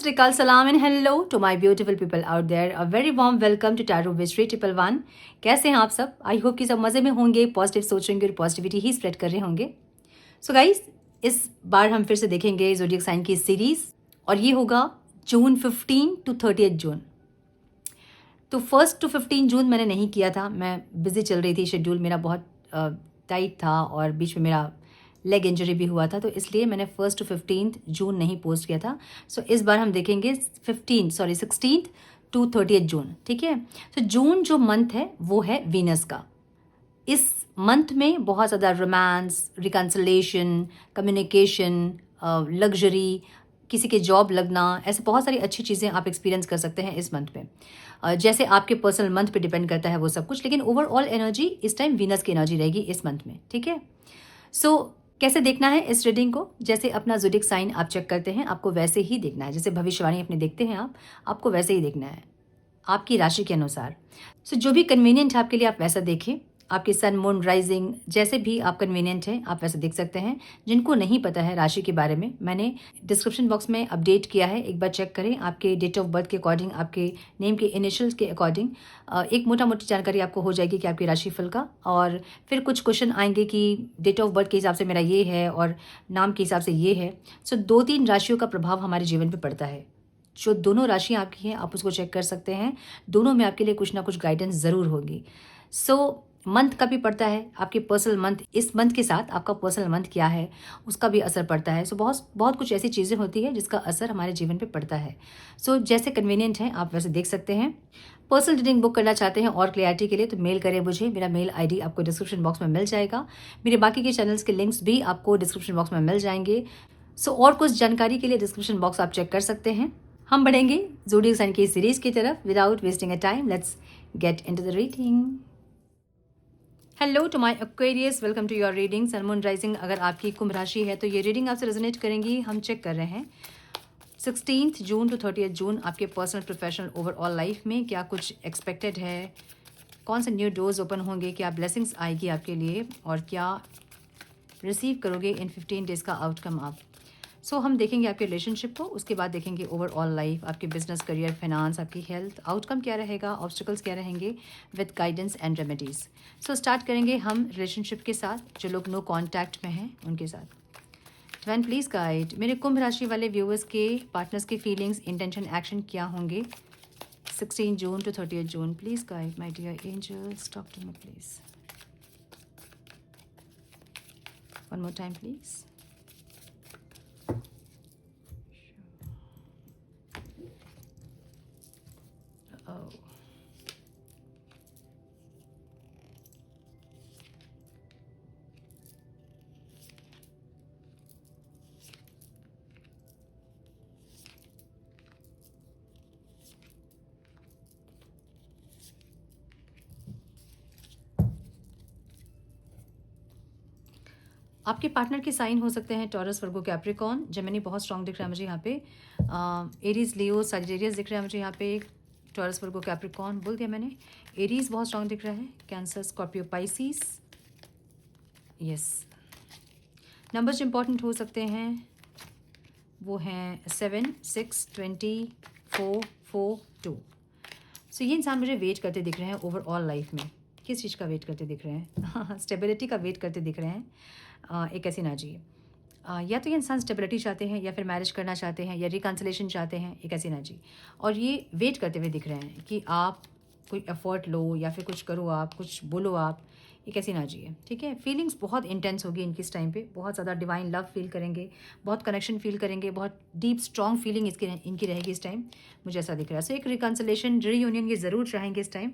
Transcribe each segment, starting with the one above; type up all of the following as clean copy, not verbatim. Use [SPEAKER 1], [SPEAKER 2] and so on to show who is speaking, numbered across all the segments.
[SPEAKER 1] Srikal Salam and hello to my beautiful people out there. A very warm welcome to Tarot Mystery 111. कैसे हैं आप सब? आई hope कि सब मज़े में होंगे, पॉजिटिव सोचेंगे और पॉजिटिविटी ही स्प्रेड कर रहे होंगे. सो गाइस, इस बार हम फिर से देखेंगे ज़ोडिएक साइन की सीरीज़ और ये होगा जून 15 to 30 जून. तो 1 to 15 जून मैंने नहीं किया था, मैं बिज़ी चल रही थी, शेड्यूल मेरा बहुत टाइट था और बीच में मेरा लेग इंजरी भी हुआ था, तो इसलिए मैंने 1 to 15 जून नहीं पोस्ट किया था. सो इस बार हम देखेंगे 16 to 30 जून. ठीक है. तो जून जो मंथ है वो है वीनस का. इस मंथ में बहुत ज़्यादा रोमांस, रिकन्सिलेशन, कम्युनिकेशन, लग्जरी, किसी के जॉब लगना, ऐसे बहुत सारी अच्छी चीज़ें आप एक्सपीरियंस कर सकते हैं इस मंथ में. जैसे आपके पर्सनल मंथ पे डिपेंड करता है वो सब कुछ, लेकिन ओवरऑल एनर्जी इस टाइम वीनस की एनर्जी रहेगी इस मंथ में. ठीक है. सो कैसे देखना है इस रीडिंग को? जैसे अपना ज़ोडिएक साइन आप चेक करते हैं, आपको वैसे ही देखना है. जैसे भविष्यवाणी अपने देखते हैं आपको वैसे ही देखना है, आपकी राशि के अनुसार. सो जो भी कन्वीनियंट है आपके लिए आप वैसा देखें. आपके सन, मून, राइजिंग जैसे भी आप कन्वीनियंट हैं आप वैसे देख सकते हैं. जिनको नहीं पता है राशि के बारे में, मैंने डिस्क्रिप्शन बॉक्स में अपडेट किया है, एक बार चेक करें. आपके डेट ऑफ बर्थ के अकॉर्डिंग, आपके नेम के इनिशियल्स के अकॉर्डिंग एक मोटा मोटी जानकारी आपको हो जाएगी कि आपकी राशिफल का. और फिर कुछ क्वेश्चन आएंगे कि डेट ऑफ बर्थ के हिसाब से मेरा ये है और नाम के हिसाब से ये है. सो 2-3 राशियों का प्रभाव हमारे जीवन पर पड़ता है. जो दोनों राशियाँ आपकी हैं आप उसको चेक कर सकते हैं. दोनों में आपके लिए कुछ ना कुछ गाइडेंस ज़रूर होगी. सो मंथ का भी पड़ता है, आपके पर्सनल मंथ, इस मंथ के साथ आपका पर्सनल मंथ क्या है उसका भी असर पड़ता है. सो बहुत बहुत कुछ ऐसी चीज़ें होती है जिसका असर हमारे जीवन पे पड़ता है. सो जैसे कन्वीनियंट है आप वैसे देख सकते हैं. पर्सनल रीडिंग बुक करना चाहते हैं और क्लैरिटी के लिए तो मेल करें मुझे. मेरा मेल आईडी आपको डिस्क्रिप्शन बॉक्स में मिल जाएगा. मेरे बाकी के चैनल्स के लिंक्स भी आपको डिस्क्रिप्शन बॉक्स में मिल जाएंगे. सो और कुछ जानकारी के लिए डिस्क्रिप्शन बॉक्स आप चेक कर सकते हैं. हम बढ़ेंगे ज़ोडिएक साइन की सीरीज की तरफ. Without wasting a time let's get into the reading. Hello to my Aquarius, welcome to your reading. Sun, moon, rising अगर आपकी कुंभ राशि है तो ये रीडिंग आपसे रेजोनेट करेंगी. हम चेक कर रहे हैं 16 जून to 30 जून आपके पर्सनल, प्रोफेशनल, ओवरऑल लाइफ में क्या कुछ एक्सपेक्टेड है, कौन से न्यू डोर्स ओपन होंगे, क्या ब्लेसिंग्स आएगी आपके लिए और क्या रिसीव करोगे इन 15 डेज़ का आउटकम आप. सो हम देखेंगे आपके रिलेशनशिप को, उसके बाद देखेंगे ओवरऑल लाइफ, आपके बिजनेस, करियर, फाइनेंस, आपकी हेल्थ, आउटकम क्या रहेगा, ऑब्स्टिकल्स क्या रहेंगे, with guidance and remedies. So start करेंगे हम रिलेशनशिप के साथ. जो लोग नो कॉन्टैक्ट में हैं उनके साथ. डिवाइन प्लीज गाइड मेरे कुंभ राशि वाले व्यूअर्स के, पार्टनर्स की फीलिंग्स, इंटेंशन, एक्शन क्या होंगे 16 June to 30 June. Please guide my dear angels, talk to me please. One more time please. आपके पार्टनर के साइन हो सकते हैं टॉरस, वर्गो, कैप्रिकॉर्न. जेमिनी बहुत स्ट्रॉन्ग दिख रहा है मुझे यहाँ पे. एरीज, लियो, सजिटेरियस दिख रहा है मुझे यहाँ पे. टॉरस, वर्गो, कैप्रिकॉर्न बोल दिया मैंने. एरीज बहुत स्ट्रॉन्ग दिख रहा है. Cancer, Scorpio, Pisces. Yes. Numbers important हो सकते हैं वो हैं 7, 6, 20, 4, 4, 2. सो ये इंसान मुझे वेट करते दिख रहे हैं ओवरऑल लाइफ में. किस चीज़ का वेट करते दिख रहे हैं? स्टेबिलिटी का वेट करते दिख रहे हैं. एक ऐसी एनर्जी है. या तो ये इंसान स्टेबिलिटी चाहते हैं या फिर मैरिज करना चाहते हैं या रिकन्सिलेशन चाहते हैं. एक ऐसी एनर्जी. और ये वेट करते हुए दिख रहे हैं कि आप कोई एफर्ट लो या फिर कुछ करो, आप कुछ बोलो आप. एक ऐसी एनर्जी है. ठीक है. फीलिंग्स बहुत इंटेंस होगी इनकी इस टाइम पे. बहुत ज़्यादा डिवाइन लव फील करेंगे, बहुत कनेक्शन फील करेंगे, बहुत डीप स्ट्रॉन्ग फीलिंग इनकी रहेगी इस टाइम. मुझे ऐसा दिख रहा है. सो एक रिकन्सिलेशन, रीयूनियन ये ज़रूर चाहेंगे इस टाइम.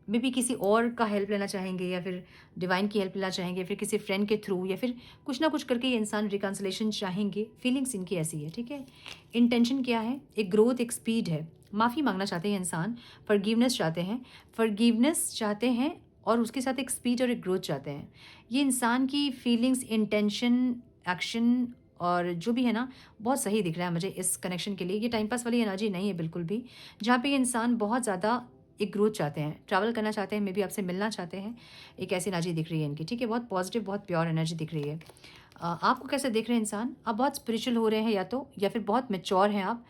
[SPEAKER 1] मे बी किसी और का हेल्प लेना चाहेंगे या फिर डिवाइन की हेल्प लेना चाहेंगे, फिर किसी फ्रेंड के थ्रू या फिर कुछ ना कुछ करके ये इंसान रिकन्सिलेशन चाहेंगे. फीलिंग्स इनकी ऐसी है. ठीक है. इंटेंशन क्या है? एक ग्रोथ, एक स्पीड है. माफ़ी मांगना चाहते हैं इंसान, फॉरगिवनेस चाहते हैं और उसके साथ एक स्पीड और एक ग्रोथ चाहते हैं. ये इंसान की फीलिंग्स, इंटेंशन, एक्शन और जो भी है ना, बहुत सही दिख रहा है मुझे इस कनेक्शन के लिए. ये टाइम पास वाली एनर्जी नहीं है बिल्कुल भी, जहाँ पे ये इंसान बहुत ज़्यादा एक ग्रोथ चाहते हैं, ट्रैवल करना चाहते हैं, मे बी आपसे मिलना चाहते हैं. एक ऐसी एनर्जी दिख रही है इनकी. ठीक है. बहुत पॉजिटिव, बहुत प्योर एनर्जी दिख रही है. आपको कैसे देख रहे हैं इंसान? आप बहुत स्पिरिचुअल हो रहे हैं या तो, या फिर बहुत मैच्योर हैं आप।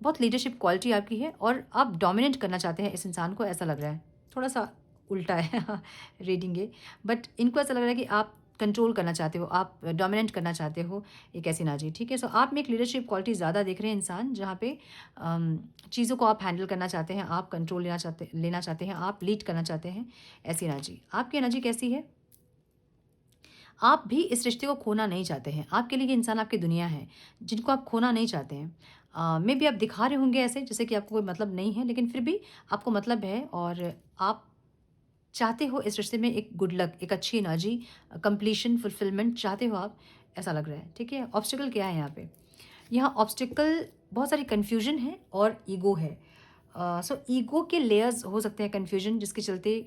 [SPEAKER 1] बहुत लीडरशिप क्वालिटी आपकी है और आप डोमिनेट करना चाहते हैं इस इंसान को, ऐसा लग रहा है। थोड़ा-सा उल्टा है रीडिंग ये, बट इनको ऐसा लग रहा है कि आप कंट्रोल करना चाहते हो, आप डोमिनेट करना चाहते हो एक ऐसी एनर्जी, ठीक है? सो आप में एक लीडरशिप क्वालिटी ज़्यादा दिख रहे हैं इंसान, जहाँ पे चीज़ों को आप हैंडल करना चाहते हैं, आप कंट्रोल लेना चाहते हैं, आप लीड करना चाहते हैं, ऐसी एनर्जी। आपकी एनर्जी कैसी है? आप भी इस रिश्ते को खोना नहीं चाहते हैं। आपके लिए ये इंसान आपकी दुनिया है, जिनको आप खोना नहीं चाहते हैं। मे बी आप दिखा रहे होंगे ऐसे जैसे कि आपको कोई मतलब नहीं है, लेकिन फिर भी आपको मतलब है और आप चाहते हो इस रिश्ते में एक गुड लक, एक अच्छी एनर्जी, कंप्लीशन, फुलफिलमेंट चाहते हो आप, ऐसा लग रहा है, ठीक है? ऑब्स्टिकल क्या है यहाँ पे? यहाँ ऑब्स्टिकल बहुत सारी कन्फ्यूजन है और ईगो है। सो ईगो के लेयर्स हो सकते हैं, कन्फ्यूजन जिसके चलते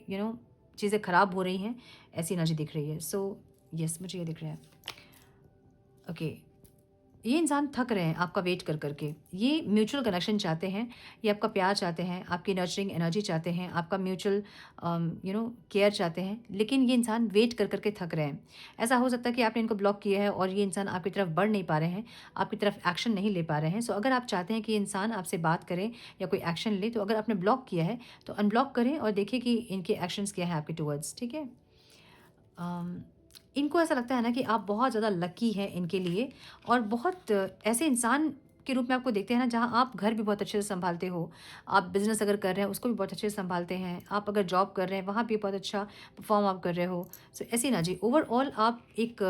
[SPEAKER 1] चीज़ें खराब हो रही हैं, ऐसी एनर्जी दिख रही है। सो यस, मुझे ये दिख रहा है। ओके, ये इंसान थक रहे हैं आपका वेट कर करके। ये म्यूचुअल कनेक्शन चाहते हैं, ये आपका प्यार चाहते हैं, आपकी नर्चरिंग एनर्जी चाहते हैं, आपका म्यूचुअल केयर चाहते हैं, लेकिन ये इंसान वेट कर करके थक रहे हैं। ऐसा हो सकता है कि आपने इनको ब्लॉक किया है और ये इंसान आपकी तरफ बढ़ नहीं पा रहे हैं, आपकी तरफ एक्शन नहीं ले पा रहे हैं। सो अगर आप चाहते हैं कि ये इंसान आपसे बात करें या कोई एक्शन ले, तो अगर आपने ब्लॉक किया है तो अनब्लॉक करें और देखिए कि इनके एक्शंस क्या हैं आपके टुवर्ड्स, ठीक है? इनको ऐसा लगता है ना कि आप बहुत ज़्यादा लकी हैं इनके लिए, और बहुत ऐसे इंसान के रूप में आपको देखते हैं ना, जहाँ आप घर भी बहुत अच्छे से संभालते हो, आप बिज़नेस अगर कर रहे हैं उसको भी बहुत अच्छे से संभालते हैं, आप अगर जॉब कर रहे हैं वहाँ भी बहुत अच्छा परफॉर्म आप कर रहे हो। सो ऐसी एनर्जी ओवरऑल आप एक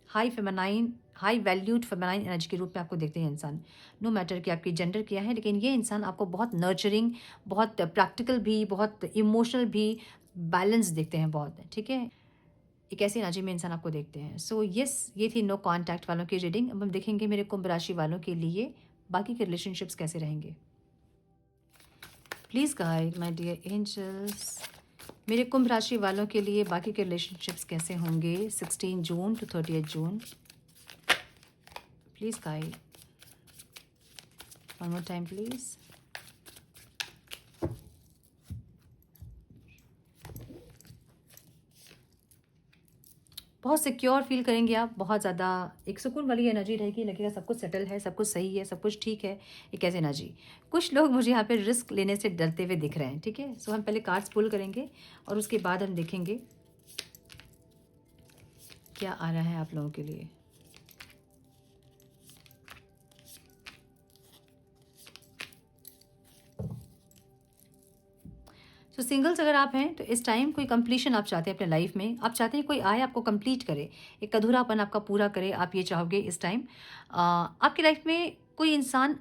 [SPEAKER 1] हाई वैल्यूड फेमिनाइन एनर्जी के रूप में आपको देखते हैं इंसान। नो मैटर कि आपकी जेंडर क्या है, लेकिन ये इंसान आपको बहुत नर्चरिंग, बहुत प्रैक्टिकल भी, बहुत इमोशनल भी, बैलेंस देखते हैं बहुत, ठीक है? एक ऐसी एनर्जी में इंसान आपको देखते हैं। सो यस, ये थी नो कॉन्टैक्ट वालों की रीडिंग। अब हम देखेंगे मेरे कुंभ राशि वालों के लिए बाकी के रिलेशनशिप्स कैसे रहेंगे। Please guide my dear angels, मेरे कुंभ राशि वालों के लिए बाकी के रिलेशनशिप्स कैसे होंगे 16 June to 30 June. Please guide, one more time please. बहुत सिक्योर फील करेंगे आप, बहुत ज़्यादा एक सुकून वाली एनर्जी रहेगी, लगेगा सब कुछ सेटल है, सब कुछ सही है, सब कुछ ठीक है, एक ऐसी एनर्जी। कुछ लोग मुझे यहाँ पे रिस्क लेने से डरते हुए दिख रहे हैं, ठीक है? सो हम पहले कार्ड्स पुल करेंगे और उसके बाद हम देखेंगे क्या आ रहा है आप लोगों के लिए। तो सिंगल्स अगर आप हैं तो इस टाइम कोई कंप्लीशन आप चाहते हैं अपने लाइफ में, आप चाहते हैं कोई आए आपको कंप्लीट करे, एक अधूरापन आपका पूरा करे, आप ये चाहोगे इस टाइम। आपकी लाइफ में कोई इंसान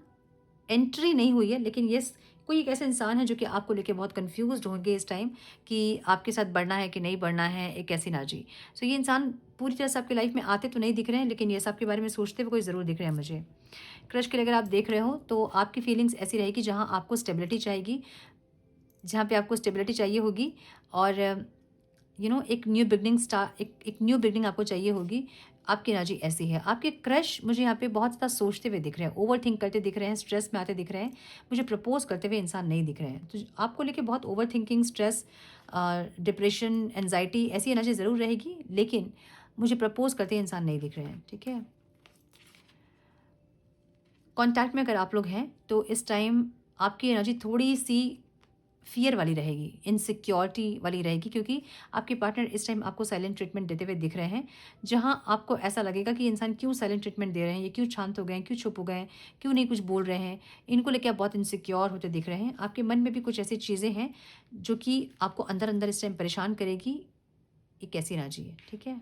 [SPEAKER 1] एंट्री नहीं हुई है, लेकिन यस, कोई एक ऐसा इंसान है जो कि आपको लेके बहुत कंफ्यूज्ड होंगे इस टाइम कि आपके साथ बढ़ना है कि नहीं बढ़ना है, एक ऐसी एनर्जी। सो ये इंसान पूरी तरह से आपकी लाइफ में आते तो नहीं दिख रहे हैं, लेकिन यस, आपके बारे में सोचते हुए कोई ज़रूर दिख रहे हैं मुझे। क्रश के लिए अगर आप देख रहे हो तो आपकी फीलिंग्स ऐसी रहेगी जहाँ आपको स्टेबिलिटी चाहेगी, जहाँ पे आपको स्टेबिलिटी चाहिए होगी, और एक न्यू बिगनिंग एक न्यू बिगनिंग आपको चाहिए होगी। आपकी एनर्जी ऐसी है। आपके क्रश मुझे यहाँ पे बहुत ज़्यादा सोचते हुए दिख रहे हैं, ओवर थिंक करते दिख रहे हैं, स्ट्रेस में आते दिख रहे हैं, मुझे प्रपोज करते हुए इंसान नहीं दिख रहे हैं। तो आपको लेके बहुत over thinking, stress, depression, anxiety, ऐसी एनर्जी ज़रूर रहेगी, लेकिन मुझे प्रपोज करते हुए इंसान नहीं दिख रहे हैं, ठीक है? कॉन्टैक्ट में अगर आप लोग हैं तो इस टाइम आपकी एनर्जी थोड़ी सी फ़ियर वाली रहेगी, इनसिक्योरिटी वाली रहेगी, क्योंकि आपके पार्टनर इस टाइम आपको साइलेंट ट्रीटमेंट देते हुए दिख रहे हैं, जहां आपको ऐसा लगेगा कि इंसान क्यों साइलेंट ट्रीटमेंट दे रहे हैं, ये क्यों शांत हो गए हैं, क्यों चुप हो गए हैं, क्यों नहीं कुछ बोल रहे हैं। इनको लेकर आप बहुत इनसिक्योर होते दिख रहे हैं। आपके मन में भी कुछ ऐसी चीज़ें हैं जो कि आपको अंदर अंदर इस टाइम परेशान करेगी, एक ऐसी एनर्जी है, ठीक है?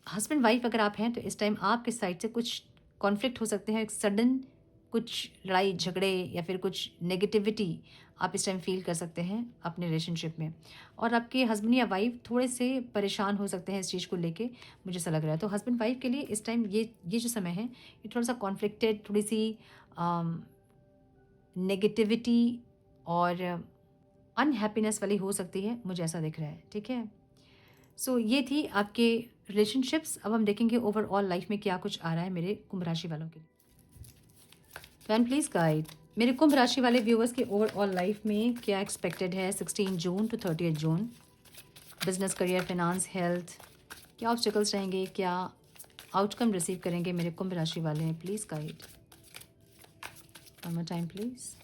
[SPEAKER 1] हस्बैंड वाइफ अगर आप हैं तो इस टाइम आपके साइड से कुछ कॉन्फ्लिक्ट हो सकते हैं, एक सडन कुछ लड़ाई झगड़े या फिर कुछ नेगेटिविटी आप इस टाइम फील कर सकते हैं अपने रिलेशनशिप में, और आपके हस्बैंड या वाइफ थोड़े से परेशान हो सकते हैं इस चीज़ को लेके, मुझे ऐसा लग रहा है। तो हस्बैंड वाइफ के लिए इस टाइम ये जो समय है, ये थोड़ा सा कॉन्फ्लिक्टेड, थोड़ी सी नेगेटिविटी और अनहैप्पीनेस वाली हो सकती है, मुझे ऐसा दिख रहा है, ठीक है? सो ये थी आपके रिलेशनशिप्स। अब हम देखेंगे ओवरऑल लाइफ में क्या कुछ आ रहा है मेरे कुंभ राशि वालों के लिए। कैन प्लीज़ गाइड मेरे कुंभ राशि वाले व्यूअर्स के ओवरऑल लाइफ में क्या एक्सपेक्टेड है 16 June to 30 June. Business, career, finance, health, क्या ऑब्स्टिकल्स रहेंगे, क्या आउटकम रिसीव करेंगे मेरे कुंभ राशि वाले हैं? Please guide one more time please.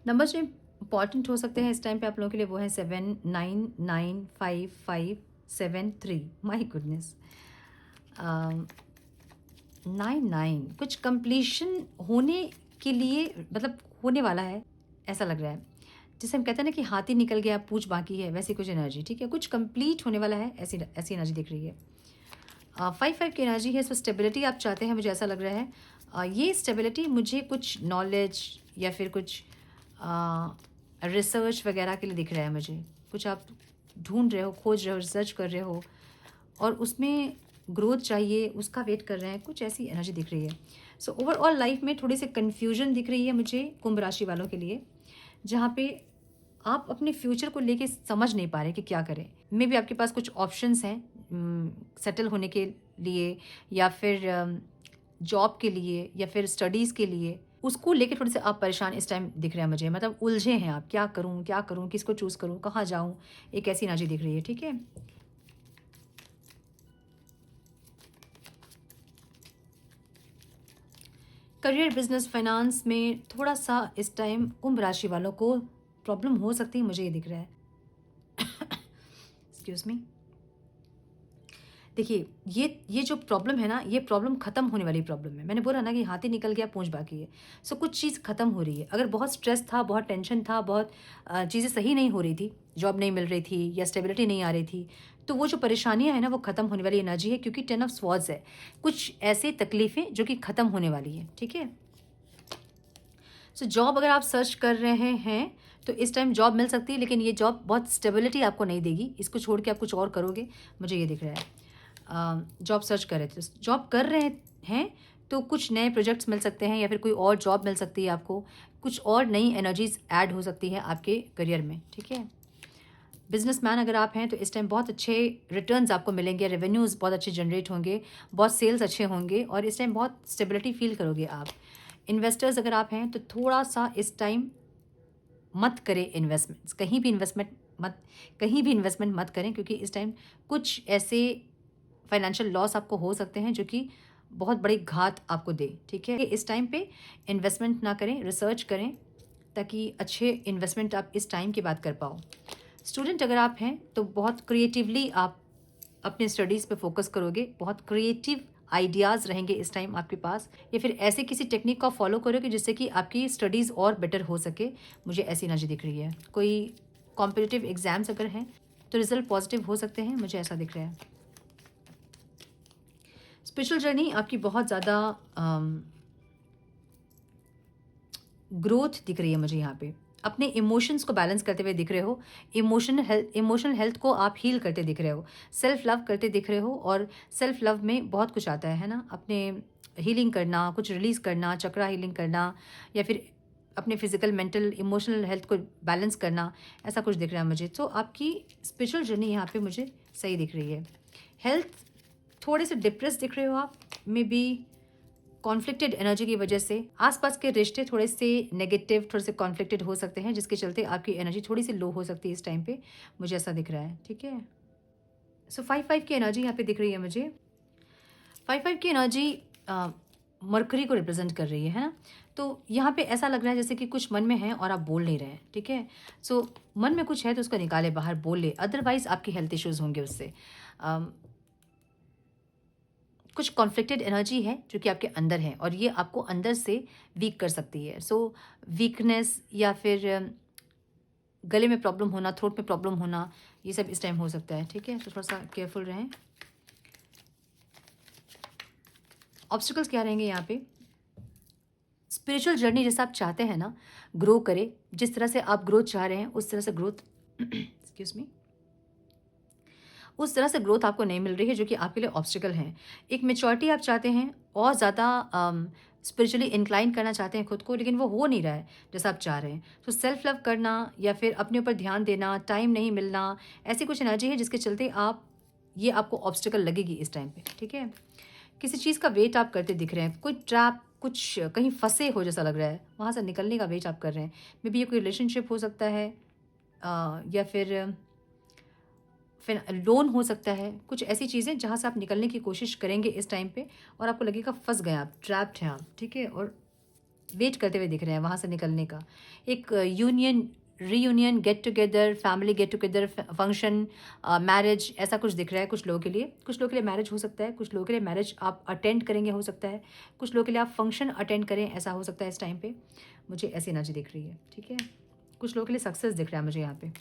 [SPEAKER 1] Numbers जो इंपॉर्टेंट हो सकते हैं इस टाइम पे आप लोगों के लिए वो है 7995573। माय गुडनेस, 99 कुछ कंप्लीशन होने के लिए, मतलब होने वाला है ऐसा लग रहा है। जैसे हम कहते हैं ना कि हाथी निकल गया पूछ बाकी है, वैसी कुछ एनर्जी, ठीक है, कुछ कंप्लीट होने वाला है, ऐसी ऐसी एनर्जी दिख रही है। 5 की एनर्जी है, सो स्टेबिलिटी आप चाहते हैं, मुझे ऐसा लग रहा है। ये स्टेबिलिटी मुझे कुछ नॉलेज या फिर कुछ रिसर्च वगैरह के लिए दिख रहा है मुझे। कुछ आप ढूंढ रहे हो, खोज रहे हो, रिसर्च कर रहे हो और उसमें ग्रोथ चाहिए, उसका वेट कर रहे हैं, कुछ ऐसी एनर्जी दिख रही है। सो ओवरऑल लाइफ में थोड़ी सी कन्फ्यूजन दिख रही है मुझे कुंभ राशि वालों के लिए, जहाँ पे आप अपने फ्यूचर को लेके समझ नहीं पा रहे कि क्या करें। मे बी आपके पास कुछ ऑप्शंस हैं सेटल होने के लिए, या फिर जॉब के लिए, या फिर स्टडीज़ के लिए, उसको लेके थोड़े से आप परेशान इस टाइम दिख रहे हैं मुझे। मतलब उलझे हैं आप, क्या करूँ क्या करूँ, किसको चूज़ करूँ, कहाँ जाऊँ, एक ऐसी एनर्जी दिख रही है, ठीक है। करियर, बिजनेस, फाइनेंस में थोड़ा सा इस टाइम कुंभ राशि वालों को प्रॉब्लम हो सकती है, मुझे ये दिख रहा है। Excuse me. देखिए, ये जो प्रॉब्लम है ना, ये प्रॉब्लम खत्म होने वाली प्रॉब्लम है। मैंने बोला ना कि हाथी निकल गया पूंछ बाकी है। सो कुछ चीज़ खत्म हो रही है। अगर बहुत स्ट्रेस था, बहुत टेंशन था, बहुत चीज़ें सही नहीं हो रही थी, जॉब नहीं मिल रही थी या स्टेबिलिटी नहीं आ रही थी, तो वो जो परेशानियां है ना, वो खत्म होने वाली एनर्जी है, क्योंकि 10 ऑफ स्वॉर्ड्स है। कुछ ऐसे तकलीफें जो कि खत्म होने वाली है, ठीक है। सो जॉब अगर आप सर्च कर रहे हैं तो इस टाइम जॉब मिल सकती है, लेकिन ये जॉब बहुत स्टेबिलिटी आपको नहीं देगी। इसको छोड़ के आप कुछ और करोगे, मुझे ये दिख रहा है। जॉब सर्च कर रहे थे, जॉब कर रहे हैं तो कुछ नए प्रोजेक्ट्स मिल सकते हैं, या फिर कोई और जॉब मिल सकती है आपको, कुछ और नई एनर्जीज ऐड हो सकती है आपके करियर में, ठीक है। बिजनेसमैन अगर आप हैं तो इस टाइम बहुत अच्छे रिटर्न्स आपको मिलेंगे, रेवेन्यूज़ बहुत अच्छे जनरेट होंगे, बहुत सेल्स अच्छे होंगे और इस टाइम बहुत स्टेबिलिटी फील करोगे आप। इन्वेस्टर्स अगर आप हैं तो थोड़ा सा इस टाइम मत करें इन्वेस्टमेंट्स, कहीं भी इन्वेस्टमेंट मत करें, क्योंकि इस टाइम कुछ ऐसे फाइनेंशियल लॉस आपको हो सकते हैं जो कि बहुत बड़ी घात आपको दे, ठीक है। इस टाइम पे इन्वेस्टमेंट ना करें, रिसर्च करें, ताकि अच्छे इन्वेस्टमेंट आप इस टाइम की बात कर पाओ। स्टूडेंट अगर आप हैं तो बहुत क्रिएटिवली आप अपने स्टडीज़ पे फोकस करोगे, बहुत क्रिएटिव आइडियाज़ रहेंगे इस टाइम आपके पास, या फिर ऐसे किसी टेक्निक का फॉलो करोगे जिससे कि आपकी स्टडीज़ और बेटर हो सके, मुझे ऐसी एनर्जी दिख रही है। कोई कॉम्पिटिटिव एग्जाम्स अगर हैं तो रिजल्ट पॉजिटिव हो सकते हैं, मुझे ऐसा दिख रहा है। स्पिरिचुअल जर्नी आपकी बहुत ज़्यादा ग्रोथ दिख रही है मुझे यहाँ पे। अपने इमोशंस को बैलेंस करते हुए दिख रहे हो, इमोशनल हेल्थ को आप हील करते दिख रहे हो, सेल्फ लव करते दिख रहे हो, और सेल्फ लव में बहुत कुछ आता है ना, अपने हीलिंग करना, कुछ रिलीज़ करना, चक्रा हीलिंग करना, या फिर अपने फिजिकल, मेंटल, इमोशनल हेल्थ को बैलेंस करना, ऐसा कुछ दिख रहा है मुझे। तो आपकी स्पिरिचुअल जर्नी यहाँ पे मुझे सही दिख रही है। हेल्थ थोड़े से डिप्रेस दिख रहे हो आप, मे बी कॉन्फ्लिक्टेड एनर्जी की वजह से। आसपास के रिश्ते थोड़े से नेगेटिव, थोड़े से कॉन्फ्लिक्टेड हो सकते हैं, जिसके चलते आपकी एनर्जी थोड़ी सी लो हो सकती है इस टाइम पे, मुझे ऐसा दिख रहा है, ठीक है। सो 5 की एनर्जी यहाँ पे दिख रही है मुझे। 5 की एनर्जी मरकरी को रिप्रेजेंट कर रही है ना। तो यहाँ पे ऐसा लग रहा है जैसे कि कुछ मन में है और आप बोल नहीं रहे हैं, ठीक है। सो मन में कुछ है तो उसको निकाले बाहर, बोल ले, अदरवाइज आपकी हेल्थ इश्यूज होंगे उससे। कुछ कॉन्फ्लिक्टेड एनर्जी है जो कि आपके अंदर है, और ये आपको अंदर से वीक कर सकती है। सो वीकनेस, या फिर गले में प्रॉब्लम होना, थ्रोट में प्रॉब्लम होना, ये सब इस टाइम हो सकता है, ठीक है। तो थोड़ा सा केयरफुल रहें। ऑब्स्टिकल्स क्या रहेंगे यहाँ पे? स्पिरिचुअल जर्नी जैसा आप चाहते हैं ना ग्रो करे, जिस तरह से आप ग्रोथ चाह रहे हैं उस तरह से ग्रोथ एक्सक्यूज मी, उस तरह से ग्रोथ आपको नहीं मिल रही है, जो कि आपके लिए ऑब्स्टिकल हैं। एक मेच्योरिटी आप चाहते हैं, और ज़्यादा स्पिरिचुअली इंक्लाइन करना चाहते हैं खुद को, लेकिन वो हो नहीं रहा है जैसा आप चाह रहे हैं। तो सेल्फ लव करना या फिर अपने ऊपर ध्यान देना, टाइम नहीं मिलना, ऐसी कुछ एनर्जी है जिसके चलते ये आपको ऑब्स्टिकल लगेगी इस टाइम पे, ठीक है। किसी चीज़ का वेट आप करते दिख रहे हैं, कोई ट्रैप, कुछ कहीं फंसे हो जैसा लग रहा है, वहाँ से निकलने का वेट आप कर रहे हैं। मे बी ये कोई रिलेशनशिप हो सकता है या फिर लोन हो सकता है, कुछ ऐसी चीज़ें जहाँ से आप निकलने की कोशिश करेंगे इस टाइम पे और आपको लगेगा फंस गए आप, ट्रैप्ड हैं आप, ठीक है, और वेट करते हुए दिख रहे हैं वहाँ से निकलने का। एक reunion, get together, family get together, function, marriage, ऐसा कुछ दिख रहा है कुछ लोगों के लिए। कुछ लोगों के लिए मैरिज हो सकता है, कुछ लोगों के लिए मैरिज आप अटेंड करेंगे हो सकता है, कुछ लोगों के लिए आप फंक्शन अटेंड करें ऐसा हो सकता है इस टाइम पे। मुझे ऐसी एनर्जी दिख रही है, ठीक है। कुछ लोगों के लिए सक्सेस दिख रहा है मुझे यहाँ पे।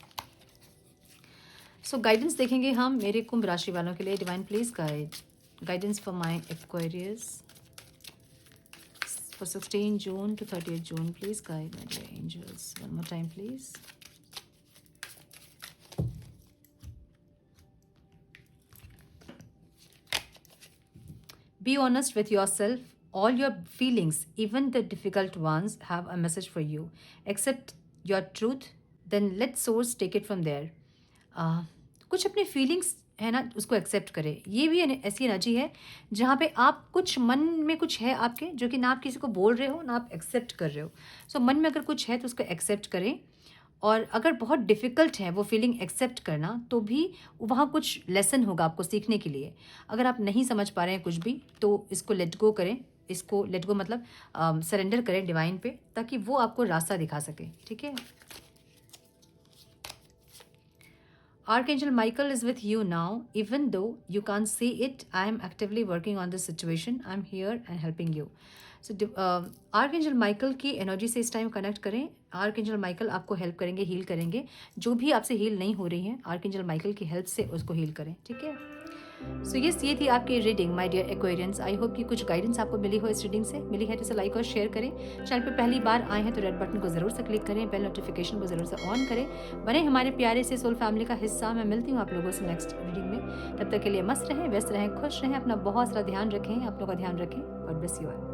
[SPEAKER 1] सो गाइडेंस देखेंगे हम मेरे कुंभ राशि वालों के लिए। Divine please guidance for my Aquarius for 16 June to 30th June. Please guide my dear angels. One more time, please. Be honest with yourself. All your feelings, even the difficult ones, have a message for you. Accept your truth, then let source take it from there. कुछ अपने feelings है ना उसको accept करें। ये भी ऐसी energy है जहाँ पे आप कुछ मन में कुछ है आपके जो कि ना आप किसी को बोल रहे हो ना आप एक्सेप्ट कर रहे हो। सो मन में अगर कुछ है तो उसको एक्सेप्ट करें, और अगर बहुत डिफ़िकल्ट है वो फीलिंग एक्सेप्ट करना तो भी वहाँ कुछ लेसन होगा आपको सीखने के लिए। अगर आप नहीं समझ पा रहे हैं कुछ भी तो इसको लेट गो करें। इसको लेट गो मतलब सरेंडर करें डिवाइन पे, ताकि वो आपको रास्ता दिखा सके, ठीक है। Archangel Michael is with you now. Even though you can't see it, I am actively working on this situation. I'm here and helping you. So, Archangel Michael की एनर्जी से इस टाइम कनेक्ट करें। Archangel Michael आपको help करेंगे, heal करेंगे। जो भी आपसे हील नहीं हो रही है, Archangel Michael की हेल्प से उसको हील करें, ठीक है। सो ये थी आपकी reading my dear Aquarians. I hope कि कुछ गाइडेंस आपको मिली हो इस रीडिंग से। मिली है तो इसे लाइक और शेयर करें। चैनल पे पहली बार आए हैं तो रेड बटन को ज़रूर से क्लिक करें, बेल नोटिफिकेशन को ज़रूर से ऑन करें। बने हमारे प्यारे से सोल फैमिली का हिस्सा। मैं मिलती हूँ आप लोगों से नेक्स्ट रीडिंग में। तब तक के लिए मस्त रहें, व्यस्त रहें, खुश रहें, अपना बहुत सारा ध्यान रखें, आप लोग का ध्यान रखें। God bless you all.